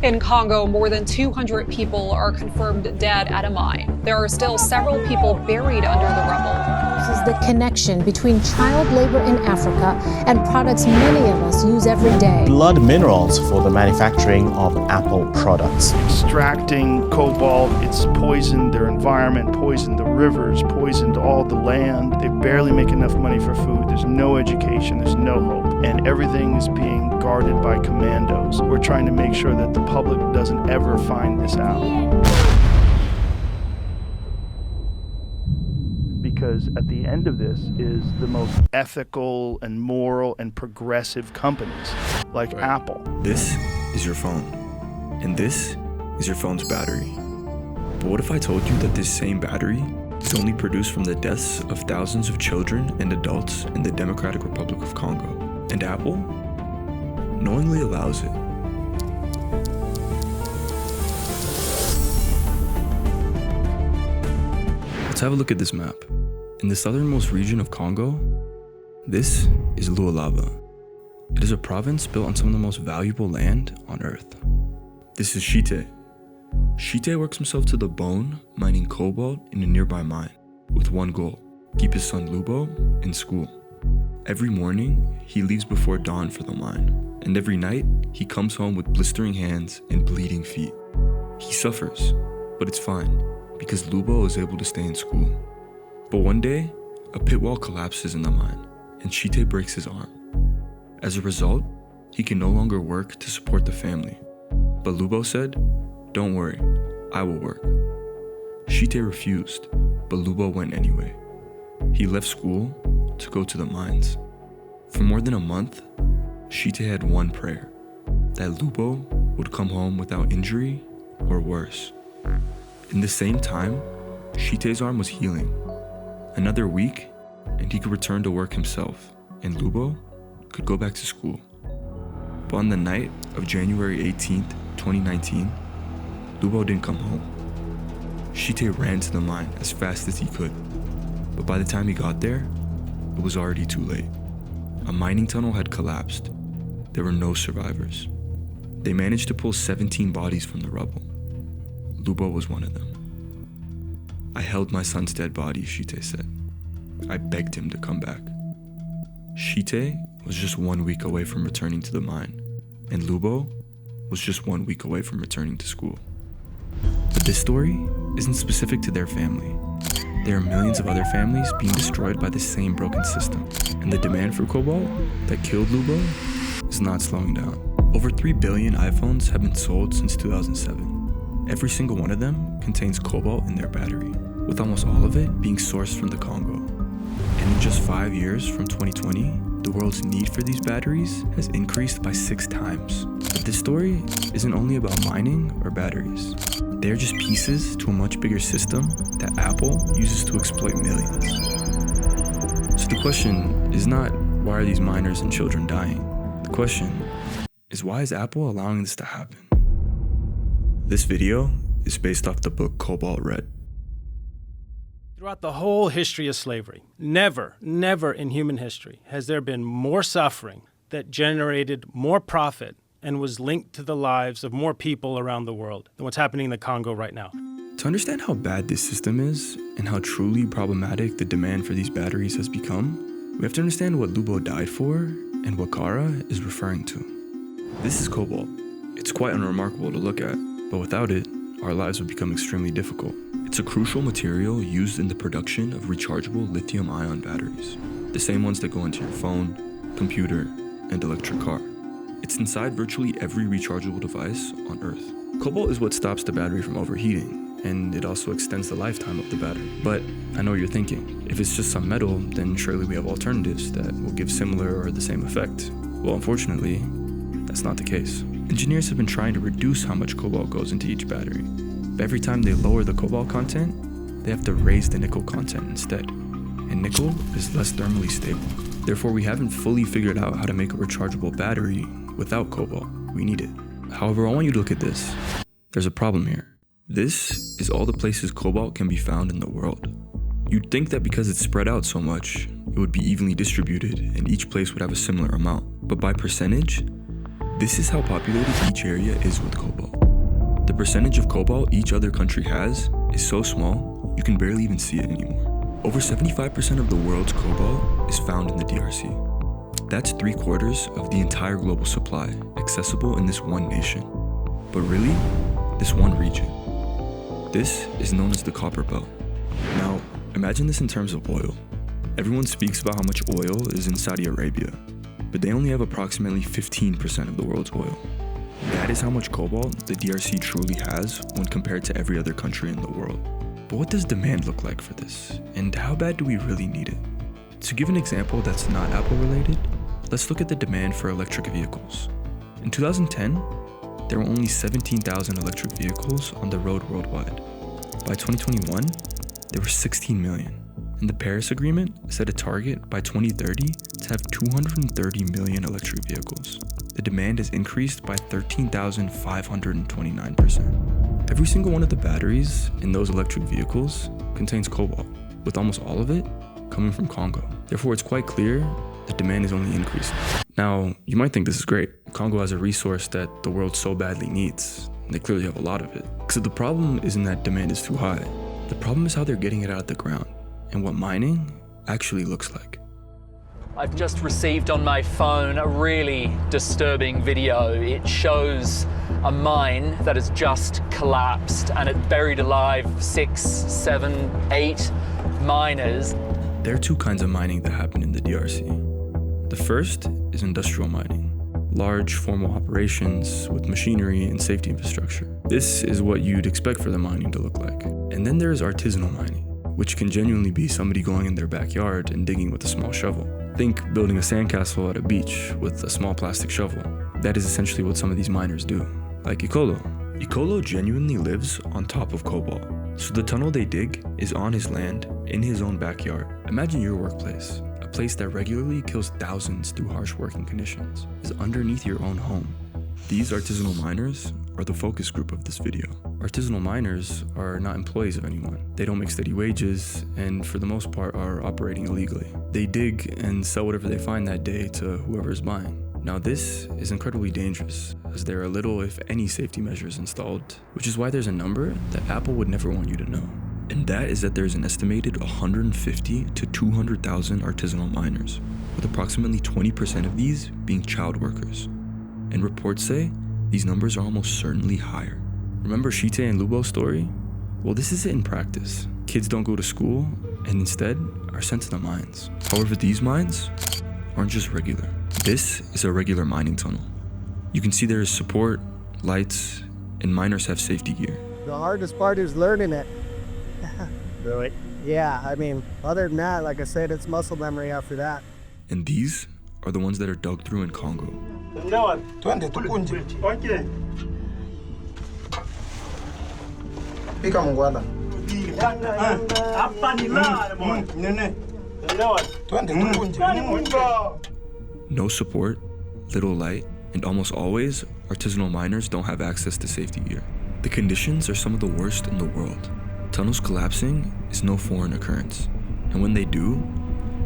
In Congo, more than 200 people are confirmed dead at a mine. There are still several people buried under the rubble. This is the connection between child labor in Africa and products many of us use every day. Blood minerals for the manufacturing of Apple products. Extracting cobalt, it's poisoned their environment, poisoned the rivers, poisoned all the land. They barely make enough money for food. There's no education, there's no hope. And everything is being guarded by commandos. We're trying to make sure that the public doesn't ever find this out. Because at the end of this is the most ethical and moral and progressive companies like Apple. This is your phone, and this is your phone's battery. But what if I told you that this same battery is only produced from the deaths of thousands of children and adults in the Democratic Republic of Congo, and Apple knowingly allows it? Let's have a look at this map. In the southernmost region of Congo, this is Lualaba. It is a province built on some of the most valuable land on earth. This is Shite. Shite works himself to the bone mining cobalt in a nearby mine with one goal: keep his son Lubo in school. Every morning, he leaves before dawn for the mine, and every night, he comes home with blistering hands and bleeding feet. He suffers, but it's fine, because Lubo is able to stay in school. But one day, a pit wall collapses in the mine, and Shite breaks his arm. As a result, he can no longer work to support the family. But Lubo said, "Don't worry, I will work." Shite refused, but Lubo went anyway. He left school to go to the mines. For more than a month, Shite had one prayer: that Lubo would come home without injury or worse. In the same time, Shite's arm was healing. Another week, and he could return to work himself, and Lubo could go back to school. But on the night of January 18th, 2019, Lubo didn't come home. Shite ran to the mine as fast as he could, but by the time he got there, it was already too late. A mining tunnel had collapsed. There were no survivors. They managed to pull 17 bodies from the rubble. Lubo was one of them. "I held my son's dead body," Shite said. "I begged him to come back." Shite was just 1 week away from returning to the mine, and Lubo was just 1 week away from returning to school. But this story isn't specific to their family. There are millions of other families being destroyed by the same broken system, and the demand for cobalt that killed Lubo is not slowing down. Over 3 billion iPhones have been sold since 2007. Every single one of them contains cobalt in their battery, with almost all of it being sourced from the Congo. And in just 5 years from 2020, the world's need for these batteries has increased by 6 times. But this story isn't only about mining or batteries. They're just pieces to a much bigger system that Apple uses to exploit millions. So the question is not, why are these miners and children dying? The question is, why is Apple allowing this to happen? This video is based off the book Cobalt Red. Throughout the whole history of slavery, never in human history has there been more suffering that generated more profit and was linked to the lives of more people around the world than what's happening in the Congo right now. To understand how bad this system is and how truly problematic the demand for these batteries has become, we have to understand what Lubo died for and what Kara is referring to. This is cobalt. It's quite unremarkable to look at, but without it, our lives would become extremely difficult. It's a crucial material used in the production of rechargeable lithium-ion batteries, the same ones that go into your phone, computer, and electric car. It's inside virtually every rechargeable device on Earth. Cobalt is what stops the battery from overheating, and it also extends the lifetime of the battery. But I know what you're thinking. If it's just some metal, then surely we have alternatives that will give similar or the same effect. Well, unfortunately, that's not the case. Engineers have been trying to reduce how much cobalt goes into each battery. But every time they lower the cobalt content, they have to raise the nickel content instead. And nickel is less thermally stable. Therefore, we haven't fully figured out how to make a rechargeable battery without cobalt. We need it. However, I want you to look at this. There's a problem here. This is all the places cobalt can be found in the world. You'd think that because it's spread out so much, it would be evenly distributed and each place would have a similar amount. But by percentage, This is how populated each area is with cobalt. The percentage of cobalt each other country has is so small, you can barely even see it anymore. Over 75% of the world's cobalt is found in the DRC. That's 3/4 of the entire global supply accessible in this one nation. But really, this one region. This is known as the Copper Belt. Now, imagine this in terms of oil. Everyone speaks about how much oil is in Saudi Arabia, but they only have approximately 15% of the world's oil. That is how much cobalt the DRC truly has when compared to every other country in the world. But what does demand look like for this? And how bad do we really need it? To give an example that's not Apple related, let's look at the demand for electric vehicles. In 2010, there were only 17,000 electric vehicles on the road worldwide. By 2021, there were 16 million. And the Paris Agreement set a target by 2030 to have 230 million electric vehicles. The demand has increased by 13,529%. Every single one of the batteries in those electric vehicles contains cobalt, with almost all of it coming from Congo. Therefore, it's quite clear that demand is only increasing. Now, you might think this is great. Congo has a resource that the world so badly needs, and they clearly have a lot of it. So the problem isn't that demand is too high. The problem is how they're getting it out of the ground, and what mining actually looks like. I've just received on my phone a really disturbing video. It shows a mine that has just collapsed and it buried alive 6, 7, 8 miners. There are two kinds of mining that happen in the DRC. The first is industrial mining, large formal operations with machinery and safety infrastructure. This is what you'd expect for the mining to look like. And then there is artisanal mining, which can genuinely be somebody going in their backyard and digging with a small shovel. Think building a sandcastle at a beach with a small plastic shovel. That is essentially what some of these miners do, like Ikolo. Ikolo genuinely lives on top of cobalt. So the tunnel they dig is on his land, in his own backyard. Imagine your workplace, a place that regularly kills thousands through harsh working conditions, is underneath your own home. These artisanal miners are the focus group of this video. Artisanal miners are not employees of anyone. They don't make steady wages and for the most part are operating illegally. They dig and sell whatever they find that day to whoever is buying. Now this is incredibly dangerous as there are little if any safety measures installed, which is why there's a number that Apple would never want you to know. And that is that there's an estimated 150 to 200,000 artisanal miners, with approximately 20% of these being child workers. And reports say these numbers are almost certainly higher. Remember Shite and Lubo's story? Well, this is it in practice. Kids don't go to school and instead are sent to the mines. However, these mines aren't just regular. This is a regular mining tunnel. You can see there is support, lights, and miners have safety gear. The hardest part is learning it. Really? Yeah, I mean, other than that, like I said, it's muscle memory after that. And these are the ones that are dug through in Congo. No support, little light, and almost always, artisanal miners don't have access to safety gear. The conditions are some of the worst in the world. Tunnels collapsing is no foreign occurrence, and when they do,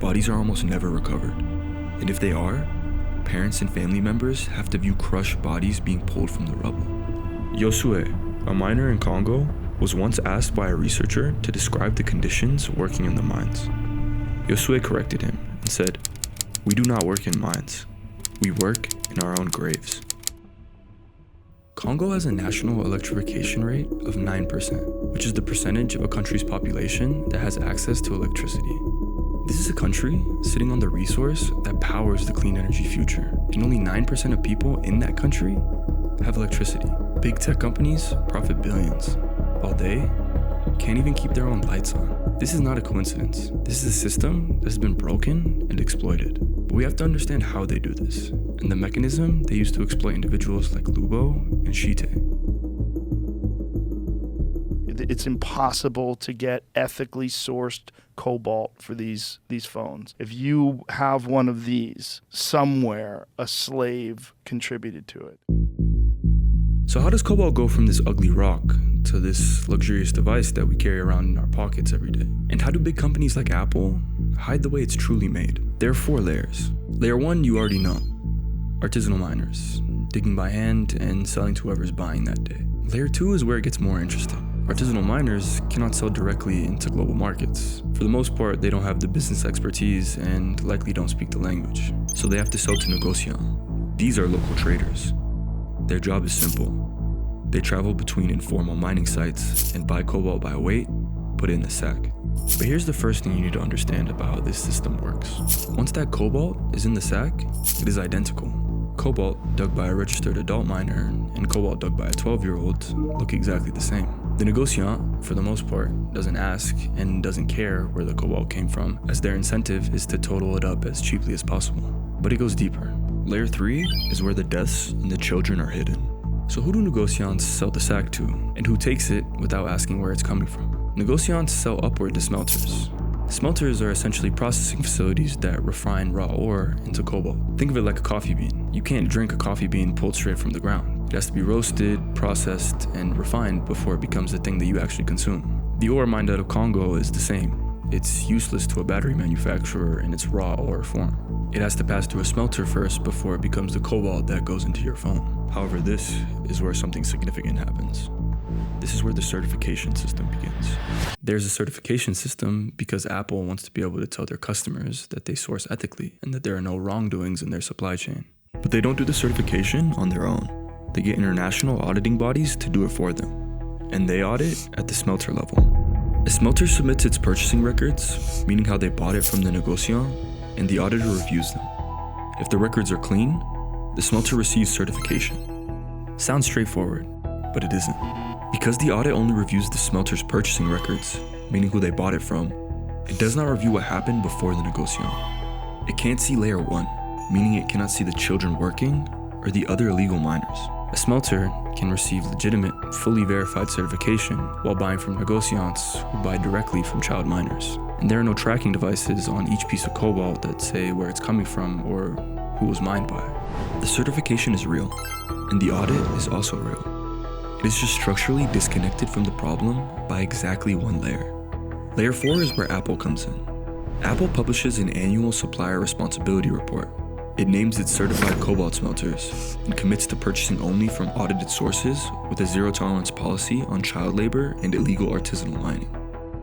bodies are almost never recovered. And if they are, parents and family members have to view crushed bodies being pulled from the rubble. Yosue, a miner in Congo, was once asked by a researcher to describe the conditions working in the mines. Yosue corrected him and said, "We do not work in mines. We work in our own graves." Congo has a national electrification rate of 9%, which is the percentage of a country's population that has access to electricity. This is a country sitting on the resource that powers the clean energy future, and only 9% of people in that country have electricity. Big tech companies profit billions, while they can't even keep their own lights on. This is not a coincidence. This is a system that has been broken and exploited. But we have to understand how they do this, and the mechanism they use to exploit individuals like Lubo and Shite. It's impossible to get ethically sourced cobalt for these phones. If you have one of these, somewhere a slave contributed to it. So how does cobalt go from this ugly rock to this luxurious device that we carry around in our pockets every day? And how do big companies like Apple hide the way it's truly made? There are 4 layers. Layer 1 you already know. Artisanal miners. digging by hand and selling to whoever's buying that day. Layer 2 is where it gets more interesting. Artisanal miners cannot sell directly into global markets. For the most part, they don't have the business expertise and likely don't speak the language. So they have to sell to negociants. These are local traders. Their job is simple. They travel between informal mining sites and buy cobalt by weight, put it in a sack. But here's the first thing you need to understand about how this system works. Once that cobalt is in the sack, it is identical. Cobalt dug by a registered adult miner and cobalt dug by a 12-year-old look exactly the same. The negociant, for the most part, doesn't ask and doesn't care where the cobalt came from, as their incentive is to total it up as cheaply as possible. But it goes deeper. Layer 3 is where the deaths and the children are hidden. So who do negociants sell the sack to, and who takes it without asking where it's coming from? Negociants sell upward to smelters. Smelters are essentially processing facilities that refine raw ore into cobalt. Think of it like a coffee bean. You can't drink a coffee bean pulled straight from the ground. It has to be roasted, processed, and refined before it becomes the thing that you actually consume. The ore mined out of Congo is the same. It's useless to a battery manufacturer in its raw ore form. It has to pass through a smelter first before it becomes the cobalt that goes into your phone. However, this is where something significant happens. This is where the certification system begins. There's a certification system because Apple wants to be able to tell their customers that they source ethically and that there are no wrongdoings in their supply chain. But they don't do the certification on their own. They get international auditing bodies to do it for them. And they audit at the smelter level. A smelter submits its purchasing records, meaning how they bought it from the negociant, and the auditor reviews them. If the records are clean, the smelter receives certification. Sounds straightforward, but it isn't. Because the audit only reviews the smelter's purchasing records, meaning who they bought it from, it does not review what happened before the negociant. It can't see layer 1, meaning it cannot see the children working or the other illegal miners. A smelter can receive legitimate, fully verified certification while buying from negociants who buy directly from child miners. And there are no tracking devices on each piece of cobalt that say where it's coming from or who was mined by. The certification is real, and the audit is also real. It is just structurally disconnected from the problem by exactly one layer. Layer 4 is where Apple comes in. Apple publishes an annual supplier responsibility report. It names its certified cobalt smelters and commits to purchasing only from audited sources with a zero-tolerance policy on child labor and illegal artisanal mining.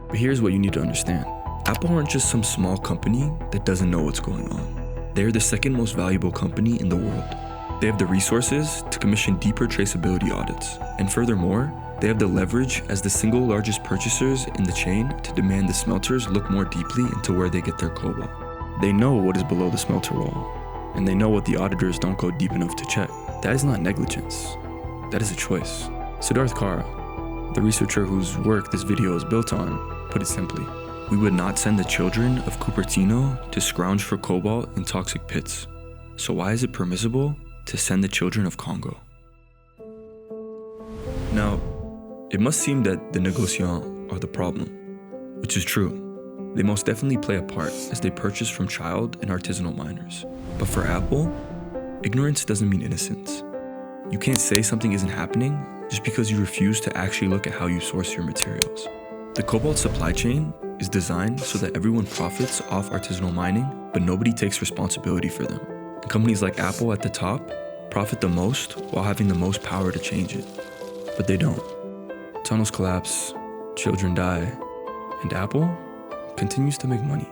But here's what you need to understand. Apple aren't just some small company that doesn't know what's going on. They are the second most valuable company in the world. They have the resources to commission deeper traceability audits. And furthermore, they have the leverage as the single largest purchasers in the chain to demand the smelters look more deeply into where they get their cobalt. They know what is below the smelter wall, and they know what the auditors don't go deep enough to check. That is not negligence. That is a choice. Siddharth Kara, the researcher whose work this video is built on, put it simply: we would not send the children of Cupertino to scrounge for cobalt in toxic pits. So why is it permissible to send the children of Congo? Now, it must seem that the negociants are the problem, which is true. They most definitely play a part as they purchase from child and artisanal miners. But for Apple, ignorance doesn't mean innocence. You can't say something isn't happening just because you refuse to actually look at how you source your materials. The cobalt supply chain is designed so that everyone profits off artisanal mining, but nobody takes responsibility for them. And companies like Apple at the top profit the most while having the most power to change it. But they don't. Tunnels collapse, children die, and Apple continues to make money.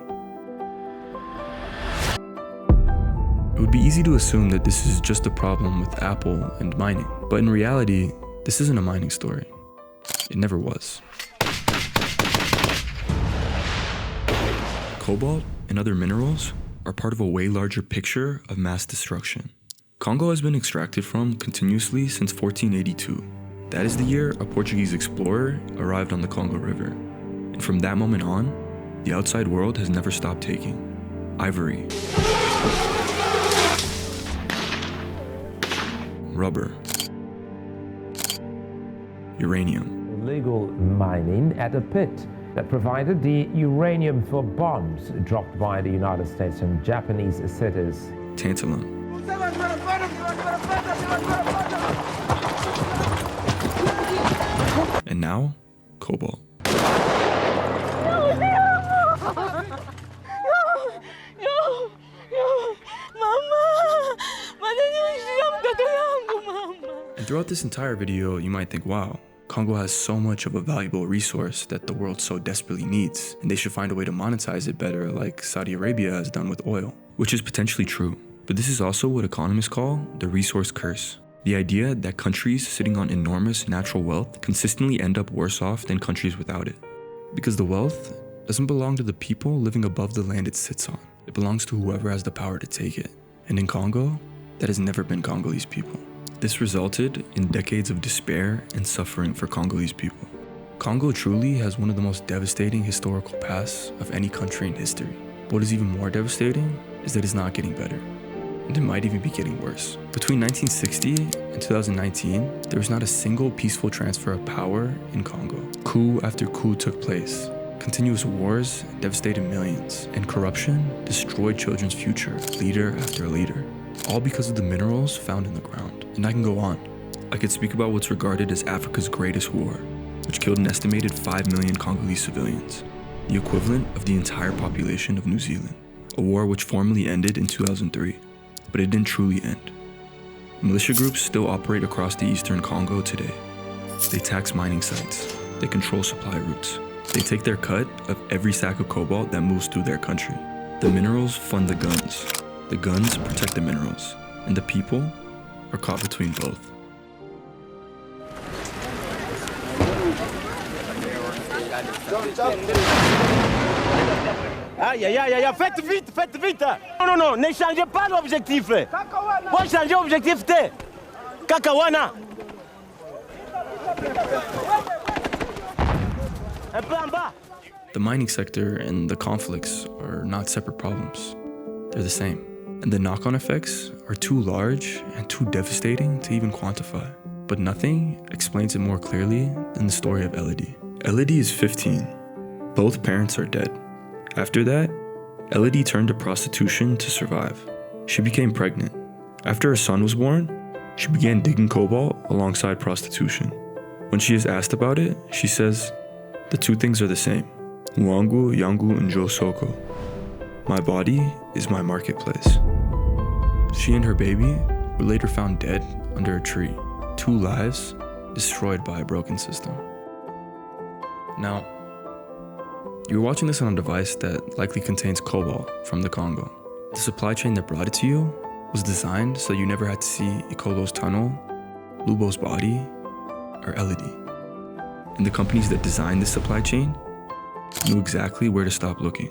It would be easy to assume that this is just a problem with Apple and mining, but in reality, this isn't a mining story. It never was. Cobalt and other minerals are part of a way larger picture of mass destruction. Congo has been extracted from continuously since 1482. That is the year a Portuguese explorer arrived on the Congo River. And from that moment on, the outside world has never stopped taking ivory, rubber, uranium, illegal mining at a pit that provided the uranium for bombs dropped by the United States and Japanese cities, tantalum, and now cobalt. throughout this entire video, you might think, wow, Congo has so much of a valuable resource that the world so desperately needs, and they should find a way to monetize it better like Saudi Arabia has done with oil, which is potentially true. But this is also what economists call the resource curse. The idea that countries sitting on enormous natural wealth consistently end up worse off than countries without it. Because the wealth doesn't belong to the people living above the land it sits on. It belongs to whoever has the power to take it. And in Congo, that has never been Congolese people. This resulted in decades of despair and suffering for Congolese people. Congo truly has one of the most devastating historical pasts of any country in history. What is even more devastating is that it's not getting better, and it might even be getting worse. Between 1960 and 2019, there was not a single peaceful transfer of power in Congo. Coup after coup took place. Continuous wars devastated millions, and corruption destroyed children's future, leader after leader. All because of the minerals found in the ground. And I can go on. I could speak about what's regarded as Africa's greatest war, which killed an estimated 5 million Congolese civilians, the equivalent of the entire population of New Zealand. A war which formally ended in 2003, but it didn't truly end. Militia groups still operate across the eastern Congo today. They tax mining sites. They control supply routes. They take their cut of every sack of cobalt that moves through their country. The minerals fund the guns. The guns protect the minerals, and the people are caught between both. Aïe, aïe, aïe, aïe, faites vite, faites vite. Non, non, non, ne changez pas l'objectif. Vous changez l'objectif. Kakawana. Un peu en bas. The mining sector and the conflicts are not separate problems. They're the same. And the knock-on effects are too large and too devastating to even quantify. But nothing explains it more clearly than the story of Elodie. Elodie is 15. Both parents are dead. After that, Elodie turned to prostitution to survive. She became pregnant. After her son was born, she began digging cobalt alongside prostitution. When she is asked about it, she says, "The two things are the same. Mwangu, yangu, and jo soko. My body is my marketplace." She and her baby were later found dead under a tree. 2 lives destroyed by a broken system. Now, you're watching this on a device that likely contains cobalt from the Congo. The supply chain that brought it to you was designed so you never had to see Ikolo's tunnel, Lubo's body, or Elodie. And the companies that designed this supply chain knew exactly where to stop looking.